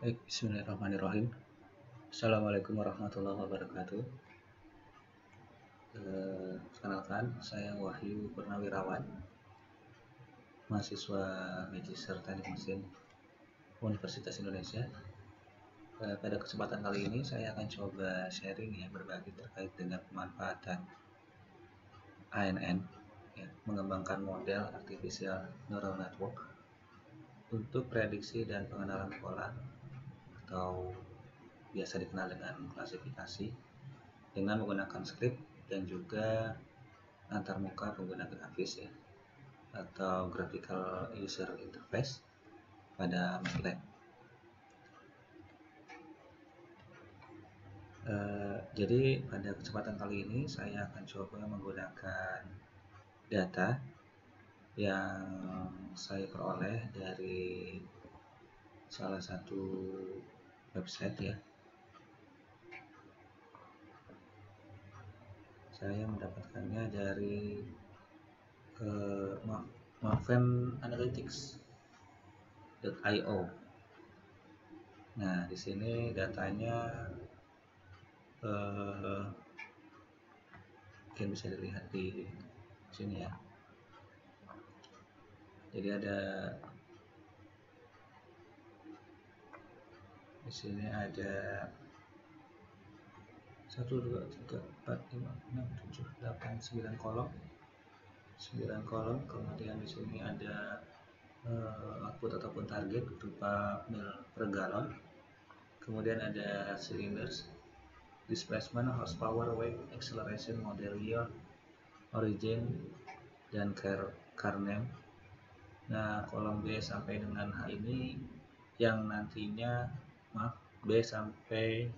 Baik, bismillahirrahmanirrahim. Assalamualaikum warahmatullahi wabarakatuh. Perkenalkan, saya Wahyu Purnawirawan, mahasiswa Magister Teknik Mesin Universitas Indonesia. Pada kesempatan kali ini saya akan coba sharing berbagi terkait dengan pemanfaatan ANN, mengembangkan model Artificial Neural Network untuk prediksi dan pengenalan pola atau biasa dikenal dengan klasifikasi dengan menggunakan script dan juga antarmuka pengguna grafis atau graphical user interface pada MATLAB. Jadi pada kesempatan kali ini saya akan coba menggunakan data yang saya peroleh dari salah satu website Saya mendapatkannya dari mavenanalytics.io. Nah, di sini datanya mungkin bisa dilihat di sini ya. Jadi ada di sini ada 1, 2, 3, 4, 5, 6, 7, 8, 9 kolom. 9 kolom, kemudian di sini ada output ataupun target berupa mil per galon. Kemudian ada cylinders, displacement, horsepower, weight, acceleration, model year, origin, dan car name. Nah, kolom B sampai dengan H ini yang nantinya B sampai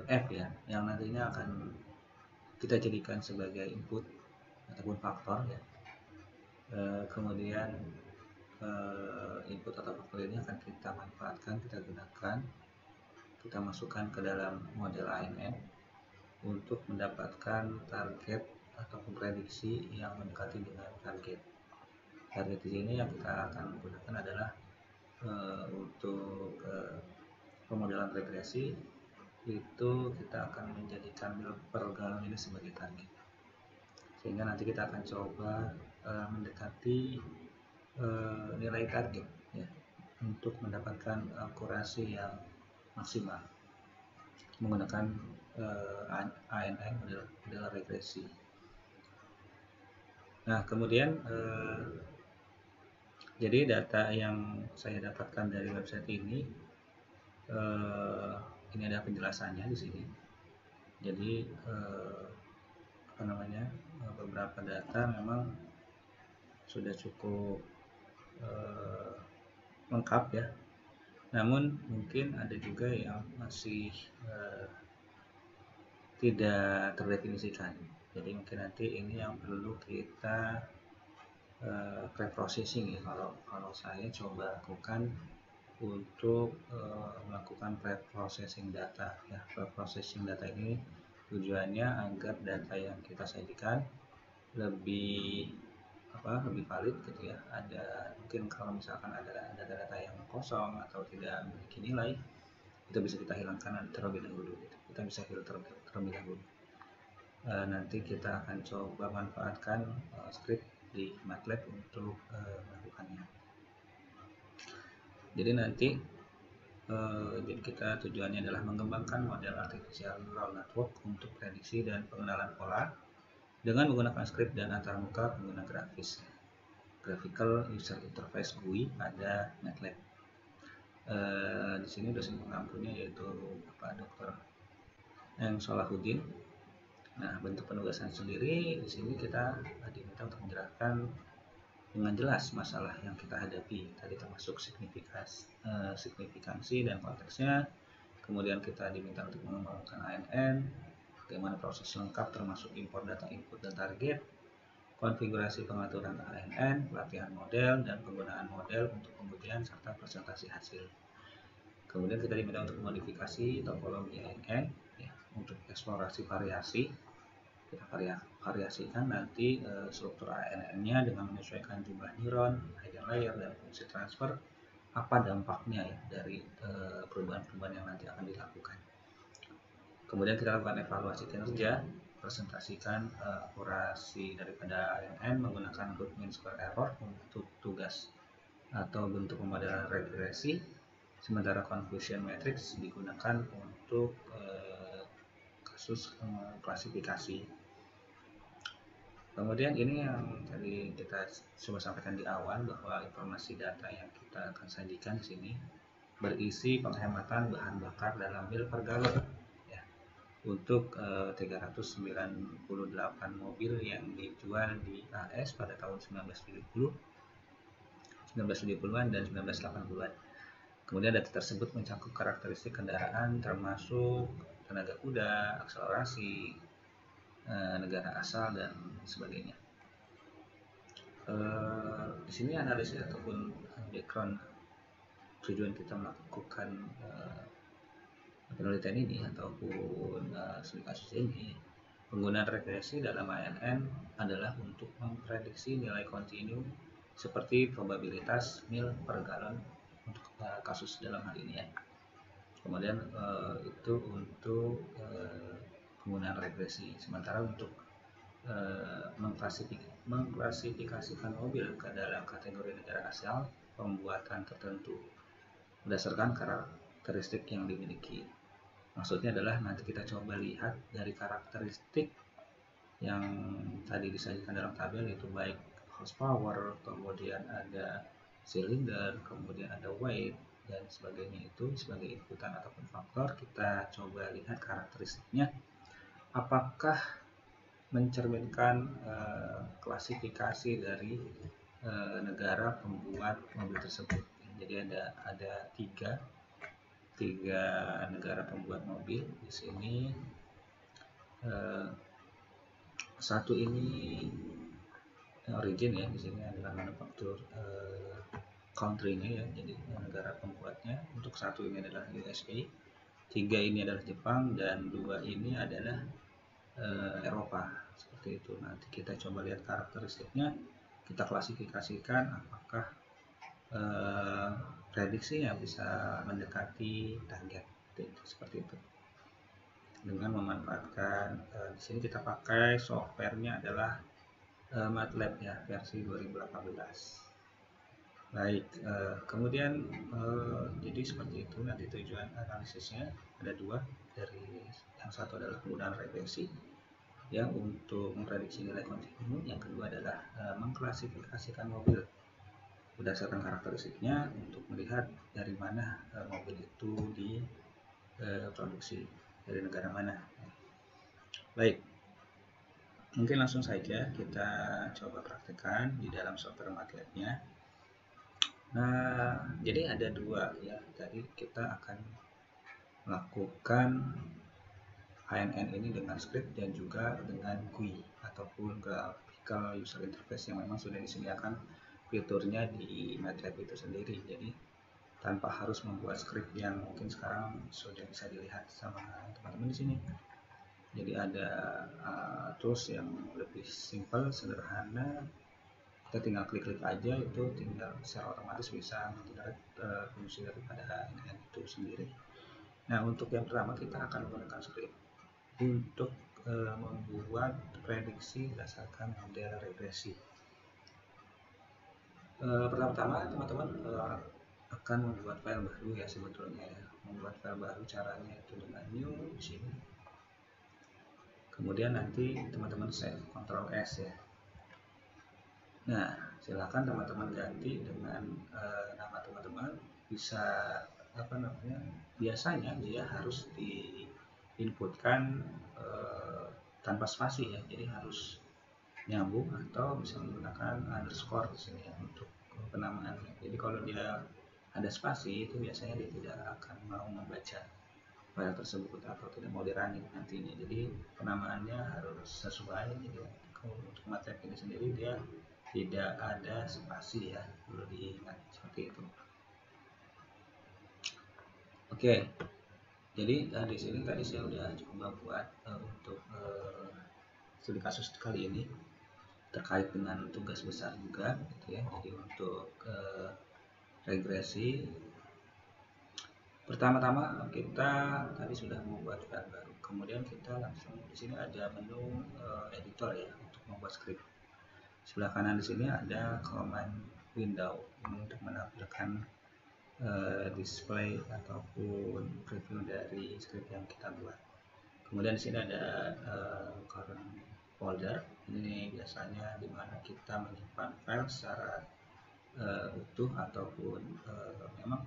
F yang nantinya akan kita jadikan sebagai input ataupun faktor kemudian input atau faktor ini akan kita manfaatkan, kita gunakan, kita masukkan ke dalam model ANN untuk mendapatkan target ataupun prediksi yang mendekati dengan target. Target di sini yang kita akan gunakan adalah untuk pemodelan regresi, itu kita akan menjadikan mil per galon ini sebagai target, sehingga nanti kita akan coba mendekati nilai target untuk mendapatkan akurasi yang maksimal menggunakan ANN model regresi. Nah, kemudian jadi data yang saya dapatkan dari website ini ada penjelasannya di sini. Jadi beberapa data memang sudah cukup lengkap ya. Namun mungkin ada juga yang masih tidak terdefinisikan. Jadi mungkin nanti ini yang perlu kita pre-processing kalau saya coba lakukan untuk melakukan pre-processing data Pre-processing data ini tujuannya agar data yang kita sajikan lebih valid Ada mungkin kalau misalkan ada data yang kosong atau tidak memiliki nilai, itu bisa kita hilangkan terlebih dahulu kita bisa filter terlebih dahulu. Nanti kita akan coba manfaatkan script di MATLAB untuk melakukannya. Jadi nanti kita tujuannya adalah mengembangkan model artificial neural network untuk prediksi dan pengenalan pola dengan menggunakan script dan antarmuka pengguna grafis, graphical user interface GUI pada MATLAB. Di sini dosen pengampunya yaitu Bapak Dr. Eng Solahuddin. Nah, bentuk penugasan sendiri di sini kita diminta untuk menjelaskan dengan jelas masalah yang kita hadapi tadi, termasuk signifikansi dan konteksnya. Kemudian kita diminta untuk mengembangkan ANN, bagaimana proses lengkap termasuk import data input dan target, konfigurasi pengaturan ANN, pelatihan model, dan penggunaan model untuk pembuktian serta presentasi hasil. Kemudian kita diminta untuk modifikasi topologi ANN untuk eksplorasi variasi. Kita variasikan nanti struktur ANN-nya dengan menyesuaikan jumlah neuron, hidden layer, dan fungsi transfer apa dampaknya ya dari perubahan-perubahan yang nanti akan dilakukan. Kemudian kita lakukan evaluasi kinerja, presentasikan akurasi daripada ANN menggunakan root mean square error untuk tugas atau bentuk pemodelan regresi, sementara confusion matrix digunakan untuk kasus klasifikasi. Kemudian ini yang tadi kita coba sampaikan di awal, bahwa informasi data yang kita akan sajikan di sini berisi penghematan bahan bakar dalam mil per galon ya, untuk 398 mobil yang dijual di AS pada tahun 1970-an dan 1980-an. Kemudian data tersebut mencakup karakteristik kendaraan termasuk tenaga kuda, akselerasi, negara asal dan sebagainya. Di sini analisis ataupun background tujuan kita melakukan penelitian ini ataupun studi kasus ini, penggunaan regresi dalam ANN adalah untuk memprediksi nilai kontinu seperti probabilitas mil per galon untuk kasus dalam hal ini ya. Kemudian itu untuk penggunaan regresi. Sementara untuk mengklasifikasikan mobil ke dalam kategori negara asal pembuatan tertentu berdasarkan karakteristik yang dimiliki. Maksudnya adalah nanti kita coba lihat dari karakteristik yang tadi disajikan dalam tabel, yaitu baik horsepower, kemudian ada silinder, kemudian ada weight dan sebagainya, itu sebagai inputan ataupun faktor. Kita coba lihat karakteristiknya apakah mencerminkan klasifikasi dari negara pembuat mobil tersebut. Jadi ada tiga negara pembuat mobil di sini. Satu ini origin ya, di sini adalah manufaktur country-nya ya, jadi negara pembuatnya. Untuk satu ini adalah USA, tiga ini adalah Jepang, dan dua ini adalah Eropa, seperti itu. Nanti kita coba lihat karakteristiknya, kita klasifikasikan apakah prediksinya bisa mendekati target, seperti itu. Dengan memanfaatkan di sini kita pakai softwarenya adalah MATLAB ya, versi 2018. Baik, kemudian jadi seperti itu nanti tujuan analisisnya ada dua, dari yang satu adalah penggunaan regresi ya untuk memprediksi nilai kontinu, yang kedua adalah mengklasifikasikan mobil berdasarkan karakteristiknya untuk melihat dari mana mobil itu diproduksi, dari negara mana. Baik, mungkin langsung saja kita coba praktekkan di dalam software MATLAB-nya. Nah, jadi ada dua ya, tadi kita akan melakukan ANN ini dengan script dan juga dengan GUI ataupun graphical user interface yang memang sudah disediakan fiturnya di MATLAB itu sendiri. Jadi tanpa harus membuat script yang mungkin sekarang sudah bisa dilihat sama teman-teman di sini. Jadi ada tools yang lebih simple, sederhana. Kita tinggal klik-klik aja, itu tinggal secara otomatis bisa menggunakan fungsi daripada ANN itu sendiri. Nah, untuk yang pertama kita akan menggunakan script untuk membuat prediksi berdasarkan model regresi. Pertama-tama teman-teman akan membuat file baru ya, sebetulnya ya. Membuat file baru caranya itu dengan new di sini. Kemudian nanti teman-teman save, Ctrl S ya. Nah, silakan teman-teman ganti dengan nama teman-teman, bisa biasanya dia harus diinputkan tanpa spasi ya, jadi harus nyambung atau bisa menggunakan underscore di sini ya untuk penamaannya. Jadi kalau dia ada spasi itu biasanya dia tidak akan mau membaca file tersebut atau tidak mau dirunning nantinya. Jadi penamaannya harus sesuai. Jadi untuk MATLAB ini sendiri dia tidak ada spasi ya, perlu diingat seperti itu. Oke, jadi di sini tadi saya udah coba buat untuk studi kasus kali ini terkait dengan tugas besar juga gitu ya. Jadi untuk regresi. Pertama-tama kita tadi sudah membuat file baru, kemudian kita langsung di sini ada menu editor ya untuk membuat script. Sebelah kanan di sini ada command window ini untuk menampilkan display ataupun preview dari script yang kita buat. Kemudian di sini ada current folder, ini biasanya dimana kita menyimpan file secara utuh ataupun memang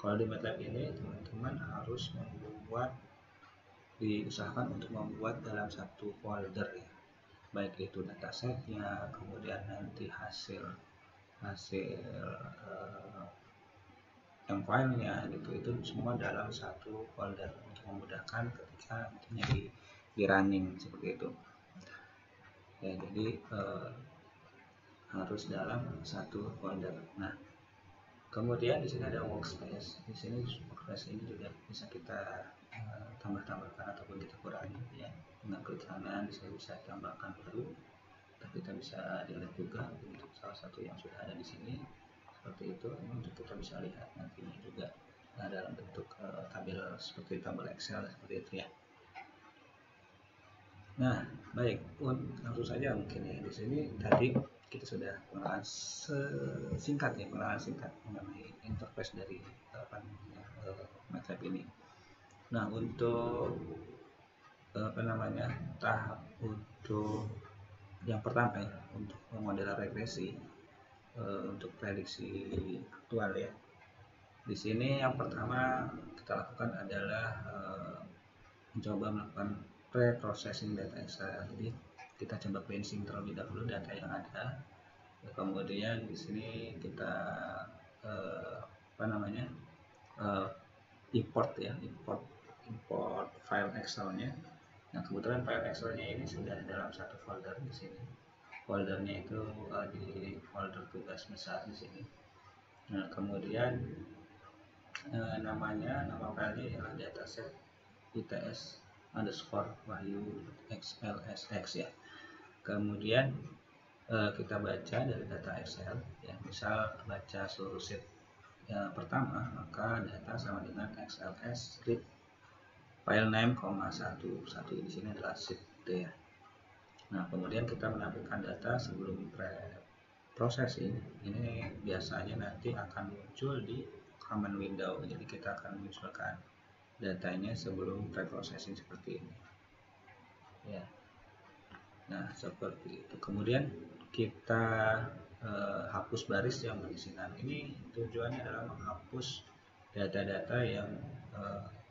kalau di MATLAB ini teman-teman harus diusahakan untuk membuat dalam satu folder ya, baik itu datasetnya, kemudian nanti hasil yang filenya gitu, itu semua dalam satu folder untuk memudahkan ketika nantinya di running seperti itu ya. Jadi harus dalam satu folder. Nah, kemudian di sini ada workspace. Di sini workspace ini juga bisa kita tambahkan ataupun kita kurangi ya. Dengan klik kanan di sini bisa tambahkan baru, tapi kita bisa delete juga untuk salah satu yang sudah ada di sini. Seperti itu. Ini untuk kita bisa lihat nantinya juga dalam bentuk tabel seperti tabel Excel seperti itu ya. Nah, baik, langsung saja mungkin ya. Di sini tadi kita sudah pengenalan singkat mengenai interface dari MATLAB ini. Nah, untuk tahap untuk yang pertama ya, untuk model regresi untuk prediksi aktual ya. Di sini yang pertama kita lakukan adalah mencoba melakukan pre-processing data Excel. Jadi kita coba cleansing terlebih dahulu data yang ada. Kemudian di sini kita import ya, import file Excel-nya. Nah, kebetulan file Excel-nya ini sudah dalam satu folder di sini. Foldernya itu di folder tugas besar di sini. Nah, kemudian nama filenya adalah dataset ITS underscore wahyu XLSX ya. Kemudian kita baca dari data Excel ya, misal baca seluruh sheet yang pertama, maka data sama dengan XLS script file name, satu di sini adalah sheet D ya. Nah, kemudian kita menampilkan data sebelum pre-processing. Ini biasanya nanti akan muncul di command window, jadi kita akan menunjukkan datanya sebelum pre-processing seperti ini ya. Nah, seperti itu. Kemudian kita hapus baris yang berisikan. Ini tujuannya adalah menghapus data-data yang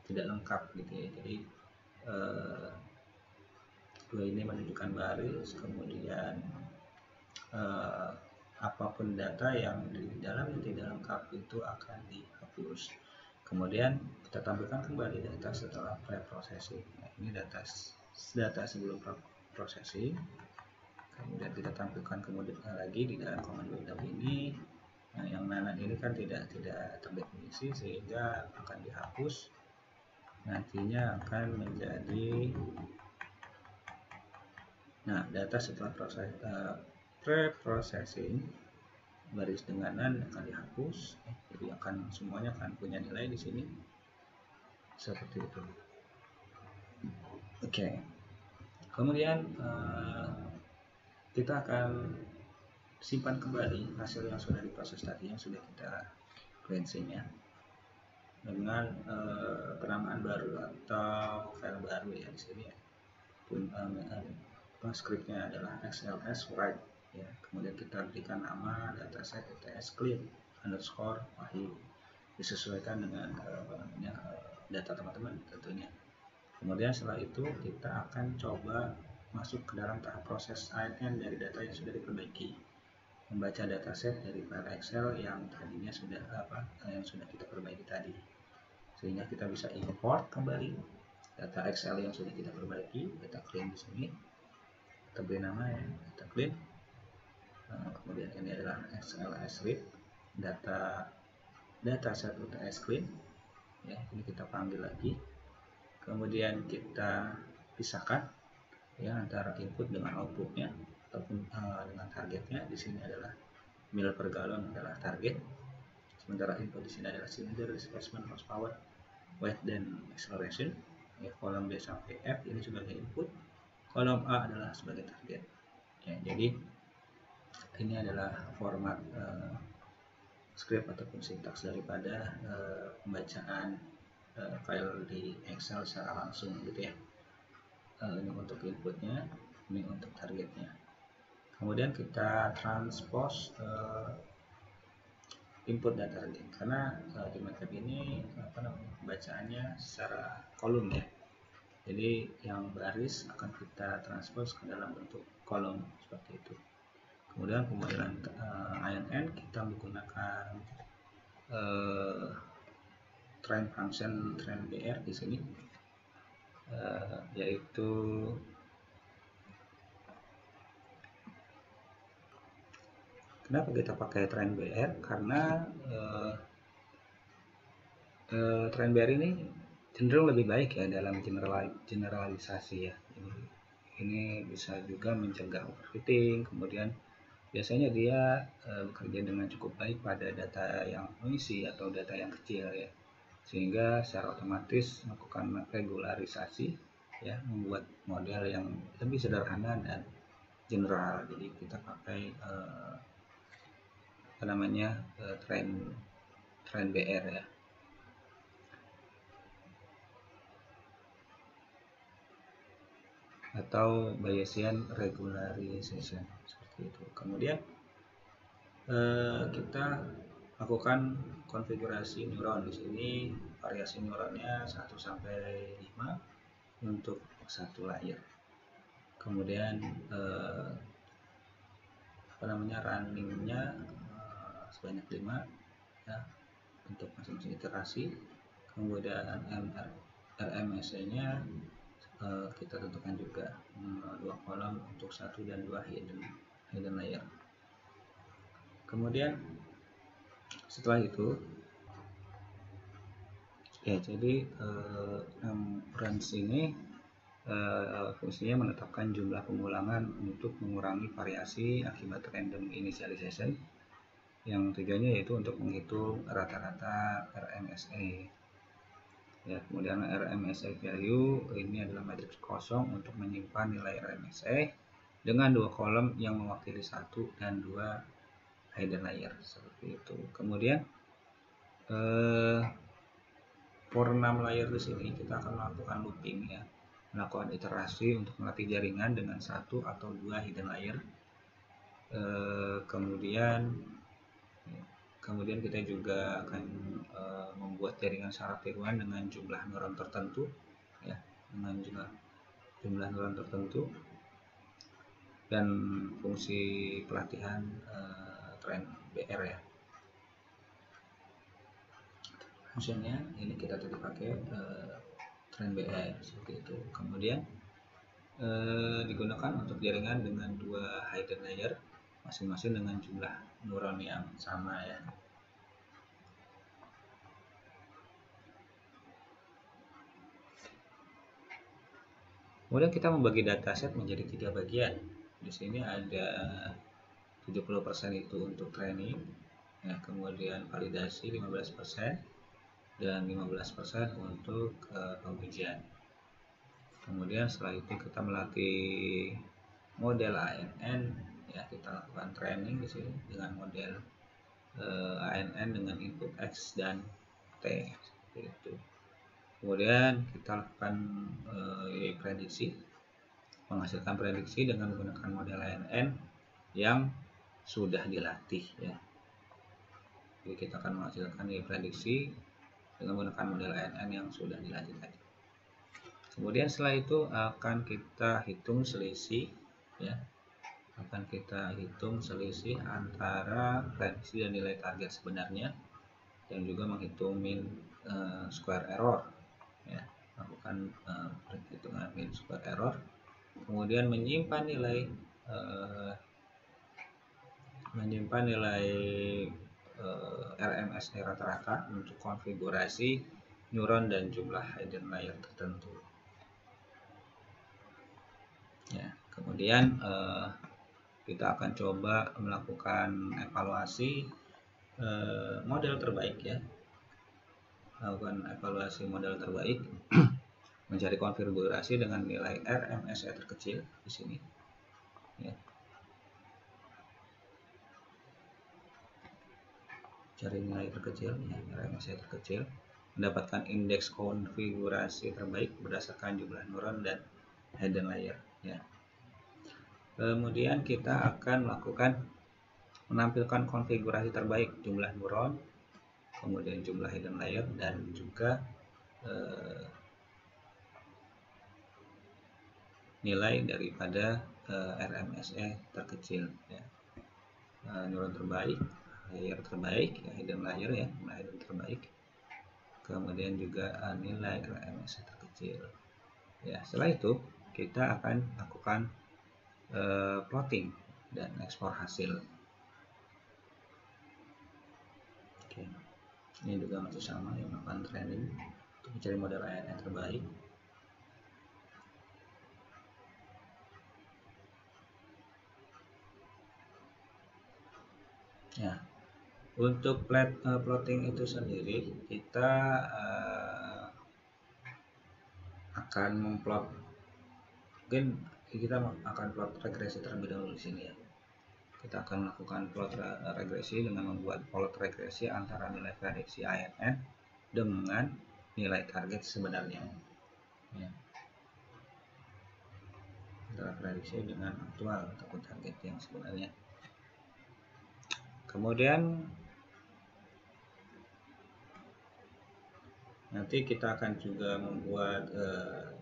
tidak lengkap gitu ya. Jadi ini menunjukkan baris, kemudian apapun data yang di dalam yang tidak lengkap itu akan dihapus. Kemudian kita tampilkan kembali data setelah pre-processing. Nah, ini data sebelum processing. Kemudian kita tampilkan kemudian lagi di dalam command window ini. Nah, yang mana ini kan tidak terdefinisi sehingga akan dihapus. Nantinya akan menjadi data setelah pre-processing baris denganan akan dihapus. Jadi semuanya akan punya nilai di sini seperti itu. Oke. Kemudian kita akan simpan kembali hasil yang sudah diproses tadi, yang sudah kita cleansing ya, dengan penamaan baru atau file baru ya. Di sini ya, scriptnya adalah XLS write ya. Kemudian kita berikan nama dataset ITS clean underscore wahyu, disesuaikan dengan data teman-teman tentunya. Kemudian setelah itu kita akan coba masuk ke dalam tahap proses ANN dari data yang sudah diperbaiki, membaca dataset dari file Excel yang tadinya sudah kita perbaiki tadi, sehingga kita bisa import kembali data Excel yang sudah kita perbaiki, data clean di sini. Kita beri nama ya, data clean. Kemudian ini adalah XLS read dataset UTS clean ya. Ini kita panggil lagi. Kemudian kita pisahkan ya antara input dengan outputnya ataupun dengan targetnya. Di sini adalah mil per galon adalah target, Sementara input di sini adalah cylinder, displacement, horsepower, weight, dan acceleration. Ya, kolom B sampai F ini sebagai input, kolom A adalah sebagai target. Ya, jadi ini adalah format script ataupun sintaks daripada pembacaan file di Excel secara langsung gitu ya. Ini untuk inputnya, ini untuk targetnya. Kemudian kita transpose input dan target, karena di MATLAB ini bacaannya secara kolom ya. Jadi yang baris akan kita transpose ke dalam bentuk kolom seperti itu. Kemudian pemodelan INN kita menggunakan train function train BR di sini, yaitu kenapa kita pakai train BR, karena train BR ini cenderung lebih baik ya dalam generalisasi ya. Ini bisa juga mencegah overfitting. Kemudian biasanya dia bekerja dengan cukup baik pada data yang noisy atau data yang kecil ya, sehingga secara otomatis melakukan regularisasi ya, membuat model yang lebih sederhana dan general. Jadi kita pakai train BR ya. Atau Bayesian regularization seperti itu. Kemudian kita lakukan konfigurasi neuron. Di sini variasi neuronnya 1 sampai 5 untuk satu layer. Kemudian runningnya sebanyak 5 ya, untuk masing-masing iterasi. Kemudian RMSE-nya kita tentukan juga 2 kolom untuk 1 dan 2 hidden layer. Kemudian setelah itu ya, jadi range ini fungsinya menetapkan jumlah pengulangan untuk mengurangi variasi akibat random initialization, yang tujuannya yaitu untuk menghitung rata-rata RMSE. Ya, kemudian RMSE value ini adalah matriks kosong untuk menyimpan nilai RMSE dengan 2 kolom yang mewakili 1 dan 2 hidden layer seperti itu. Kemudian for 6 layer di sini kita akan melakukan looping ya, melakukan iterasi untuk melatih jaringan dengan 1 atau 2 hidden layer. Kemudian kita juga akan membuat jaringan syarat tiruan dengan jumlah neuron tertentu ya, dengan jumlah neuron tertentu, dan fungsi pelatihan train BR ya. Fungsinya ini kita tadi pakai train BR seperti itu. Kemudian digunakan untuk jaringan dengan 2 hidden layer masing-masing dengan jumlah neuron yang sama ya. Kemudian kita membagi dataset menjadi 3 bagian. Di sini ada 70% itu untuk training ya, kemudian validasi 15% dan 15% untuk pengujian. Kemudian setelah itu kita melatih model ANN ya, kita lakukan training di sini dengan model ANN dengan input X dan T seperti itu. Kemudian kita lakukan prediksi, menghasilkan prediksi dengan menggunakan model ANN yang sudah dilatih ya. Jadi kita akan menghasilkan prediksi dengan menggunakan model ANN yang sudah dilatih tadi. Kemudian setelah itu akan kita hitung selisih ya, akan kita hitung selisih antara prediksi dan nilai target sebenarnya, dan juga menghitung mean square error ya, lakukan perhitungan mean square error. Kemudian menyimpan nilai RMSE rata-rata untuk konfigurasi neuron dan jumlah hidden layer tertentu ya. Kemudian kita akan coba melakukan evaluasi model terbaik ya, lakukan evaluasi model terbaik, mencari konfigurasi dengan nilai RMSE terkecil di sini ya. Cari nilai terkecil ya, RMSE terkecil, mendapatkan indeks konfigurasi terbaik berdasarkan jumlah neuron dan hidden layer ya. Kemudian kita akan melakukan menampilkan konfigurasi terbaik jumlah neuron, kemudian jumlah hidden layer, dan juga nilai daripada RMSE terkecil ya. Neuron terbaik, layer terbaik ya, hidden layer ya, hidden terbaik, kemudian juga nilai RMSE terkecil ya. Setelah itu kita akan lakukan plotting dan ekspor hasil. Oke. Ini juga masih sama yang melakukan training untuk mencari model AI yang terbaik. Ya, untuk plotting itu sendiri kita akan memplot, mungkin kita akan plot regresi terlebih dahulu di sini ya. Kita akan melakukan plot regresi dengan membuat plot regresi antara nilai prediksi ANN dengan nilai target sebenarnya ya. Antara prediksi dengan aktual ataupun target yang sebenarnya. Kemudian nanti kita akan juga membuat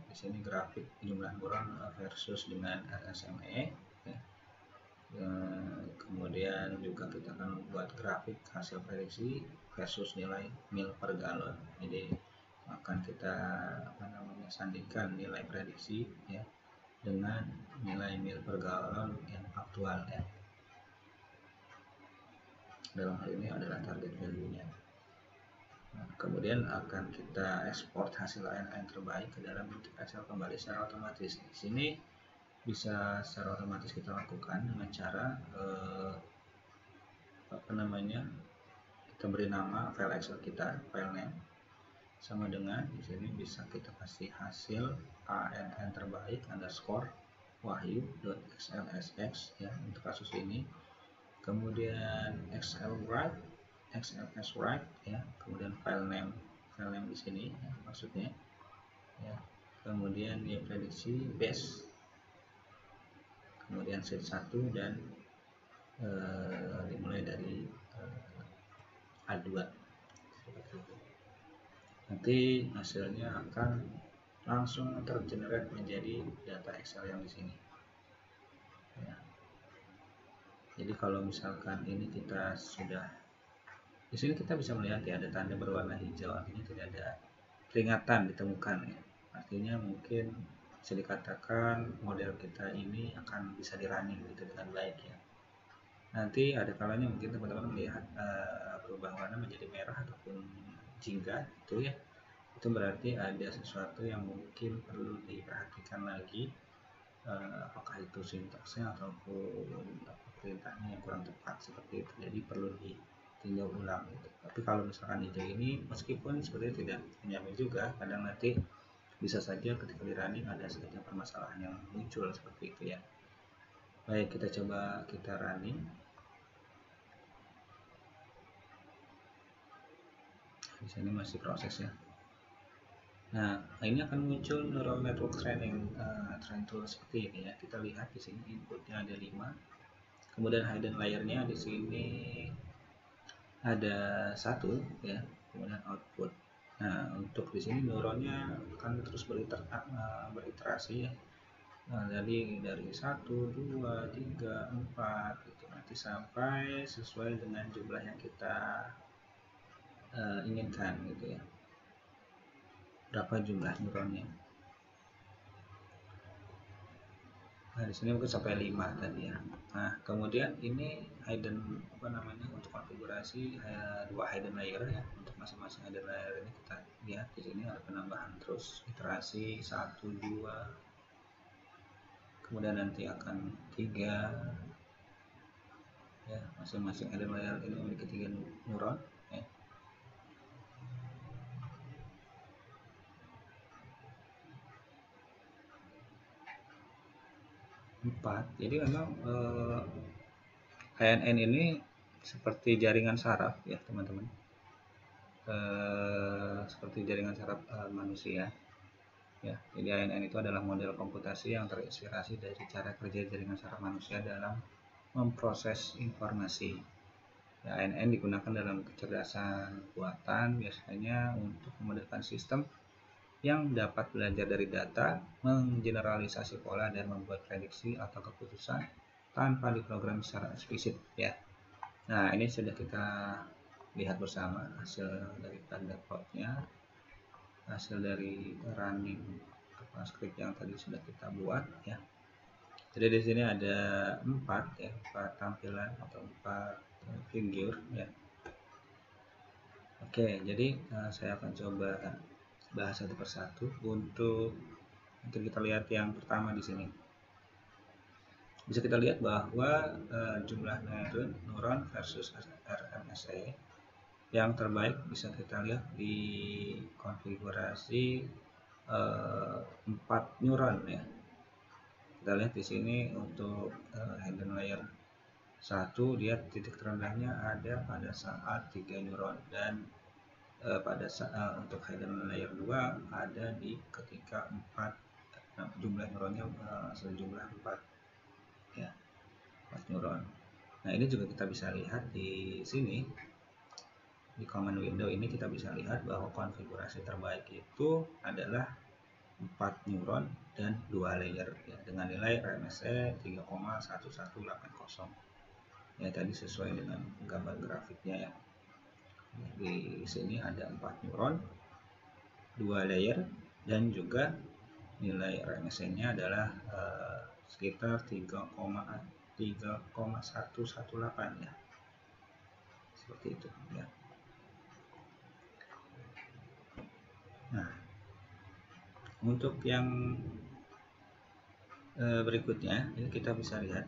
di sini grafik jumlah neuron versus dengan RSME ya. Kemudian juga kita akan membuat grafik hasil prediksi versus nilai mil per galon. Jadi akan kita sandingkan nilai prediksi ya dengan nilai mil per galon yang aktual ya. Dalam hal ini adalah target value-nya. Kemudian akan kita ekspor hasil ANN terbaik ke dalam bentuk Excel kembali secara otomatis. Di sini bisa secara otomatis kita lakukan dengan cara kita beri nama file Excel kita, file name, sama dengan di sini bisa kita kasih hasil ANN terbaik underscore wahyu.xlsx ya untuk kasus ini. Kemudian XLS write ya, kemudian file name di sini ya, maksudnya ya. Kemudian dia prediksi base, kemudian set 1 dan dimulai dari A2 seperti itu. Nanti hasilnya akan langsung tergenerate menjadi data Excel yang di sini ya. Jadi kalau misalkan ini kita sudah di sini, kita bisa melihat ya ada tanda berwarna hijau, artinya tidak ada peringatan ditemukan ya. Artinya mungkin bisa dikatakan model kita ini akan bisa dirunning gitu dengan baik ya. Nanti ada kalanya mungkin teman-teman melihat berubah warna menjadi merah ataupun jingga itu ya. Itu berarti ada sesuatu yang mungkin perlu diperhatikan lagi, apakah itu sintaksnya ataupun perintahnya yang kurang tepat seperti itu. Jadi perlu ditinjau ulang gitu. Tapi kalau misalkan hijau ini meskipun sebenarnya tidak menjamin juga, kadang nanti bisa saja ketika di running ada saja permasalahan yang muncul seperti itu ya. Baik, kita coba kita running. Di sini masih proses ya. Nah, ini akan muncul neural network training train tool seperti ini ya. Kita lihat di sini inputnya ada 5. Kemudian hidden layernya di sini ada 1 ya. Kemudian output. Nah, untuk di sini neuronnya akan terus beriterasi ya. Nah, jadi dari 1, 2, 3, 4 gitu. Nanti sampai sesuai dengan jumlah yang kita inginkan gitu ya. Berapa jumlah neuronnya. Nah, di sini mungkin sampai 5 tadi ya. Nah, kemudian ini hidden untuk konfigurasi 2 hidden layer ya. Untuk masing-masing hidden layer ini kita lihat di sini ada penambahan terus iterasi 1, 2. Kemudian nanti akan 3 ya. Masing-masing hidden layer ini memiliki 3 neuron ya. Empat. Jadi memang ANN ini seperti jaringan saraf ya teman-teman, seperti jaringan saraf manusia ya. Jadi ANN itu adalah model komputasi yang terinspirasi dari cara kerja jaringan saraf manusia dalam memproses informasi ya. ANN digunakan dalam kecerdasan buatan biasanya untuk memudahkan sistem yang dapat belajar dari data, menggeneralisasi pola, dan membuat prediksi atau keputusan tanpa diprogram secara eksplisit ya. Nah, ini sudah kita lihat bersama hasil dari tanda plotnya, hasil dari running script yang tadi sudah kita buat ya. Jadi di sini ada 4 tampilan atau 4 figure ya. Oke, jadi saya akan coba bahas satu persatu. Untuk kita lihat yang pertama di sini. Bisa kita lihat bahwa jumlah neuron versus RMSE yang terbaik bisa kita lihat di konfigurasi 4 neuron ya. Kita lihat di sini untuk hidden layer 1 dia titik terendahnya ada pada saat 3 neuron, dan pada saat untuk hidden layer 2 ada di ketika 4 jumlah neuronnya sejumlah 4 ya, 4 neuron. Nah, ini juga kita bisa lihat di sini di command window ini. Kita bisa lihat bahwa konfigurasi terbaik itu adalah 4 neuron dan 2 layer ya, dengan nilai RMSE 3,1180 ya, tadi sesuai dengan gambar grafiknya ya. Di sini ada 4 neuron, 2 layer, dan juga nilai RMSE nya adalah sekitar 3,118 ya, seperti itu ya. Nah, untuk yang berikutnya ini kita bisa lihat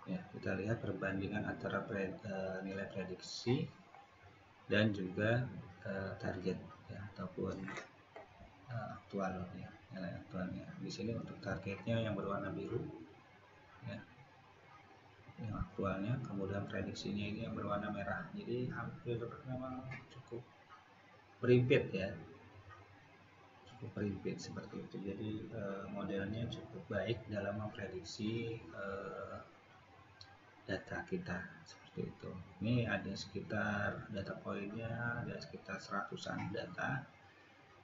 ya, kita lihat perbandingan antara nilai prediksi dan juga target ya, ataupun aktual ya, nilai aktualnya. Di sini untuk targetnya yang berwarna biru ya, yang aktualnya, kemudian prediksinya ini yang berwarna merah. Jadi hampir memang cukup berimpit ya, cukup berimpit seperti itu. Jadi modelnya cukup baik dalam memprediksi data kita seperti itu. Ini ada sekitar data poinnya, ada sekitar 100-an data.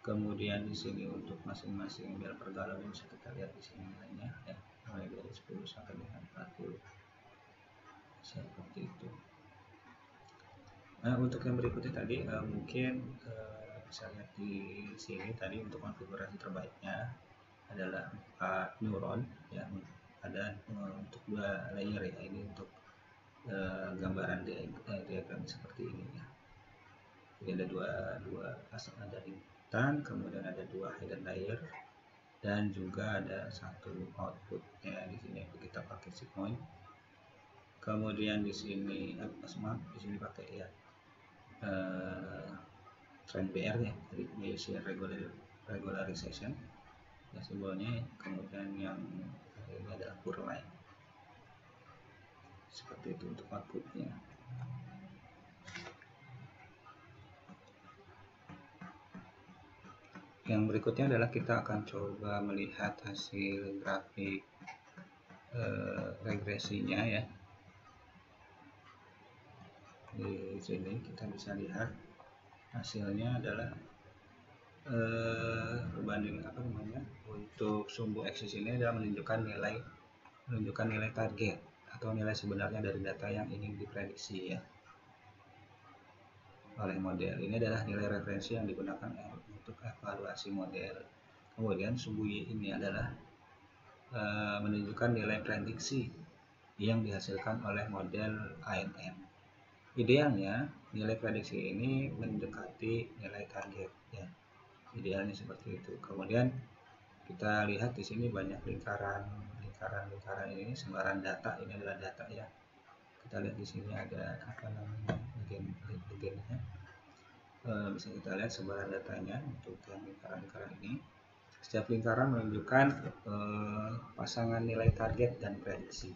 Kemudian di sini untuk masing-masing bel pergalauan bisa kita lihat di sini nilainya ya, mulai dari 10 sampai dengan 40 seperti itu. Nah, untuk yang berikutnya tadi mungkin bisa lihat di sini tadi untuk konfigurasi terbaiknya adalah 4 neuron ya, ada untuk 2 layer ya. Ini untuk gambaran diagram seperti ini ya. Jadi ada dua pasang, ada intan, kemudian ada 2 hidden layer, dan juga ada 1 outputnya. Di sini kita pakai sigmoid. Kemudian di sini di sini pakai ya trend BR ya, jadi Bayesian regularization ya simbolnya. Kemudian yang ini adalah curve line seperti itu untuk outputnya. Yang berikutnya adalah kita akan coba melihat hasil grafik regresinya ya. Di sini kita bisa lihat hasilnya adalah berbanding untuk sumbu eksis ini adalah menunjukkan nilai target atau nilai sebenarnya dari data yang ingin diprediksi ya oleh model. Ini adalah nilai referensi yang digunakan untuk evaluasi model. Kemudian sumbu Y ini adalah menunjukkan nilai prediksi yang dihasilkan oleh model ANN. Idealnya nilai prediksi ini mendekati nilai target ya, idealnya seperti itu. Kemudian Kita lihat di sini banyak lingkaran ini sebaran data, ini adalah data ya. Kita lihat di sini ada apa namanya legendnya. Bisa kita lihat sebaran datanya untuk yang lingkaran ini. Setiap lingkaran menunjukkan pasangan nilai target dan prediksi.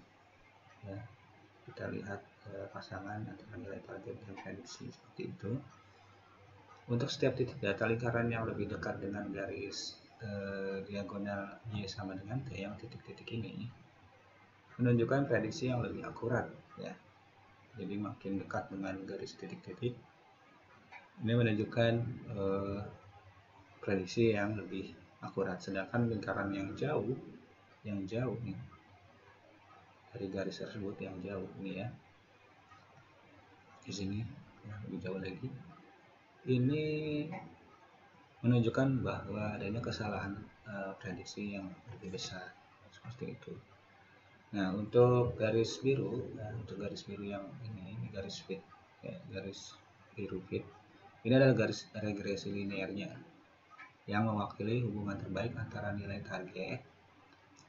Ya, kita lihat pasangan antara nilai target dan prediksi seperti itu. Untuk setiap titik data lingkaran yang lebih dekat dengan garis diagonal Y sama dengan T, yang titik-titik ini menunjukkan prediksi yang lebih akurat ya. Jadi makin dekat dengan garis titik-titik ini menunjukkan prediksi yang lebih akurat, sedangkan lingkaran yang jauh nih dari garis tersebut yang jauh ini ya, di sini ya, lebih jauh lagi, ini menunjukkan bahwa adanya kesalahan prediksi yang lebih besar seperti itu. Nah, untuk garis biru, untuk garis biru yang ini garis fit ya, garis biru fit ini adalah garis regresi linearnya yang mewakili hubungan terbaik antara nilai target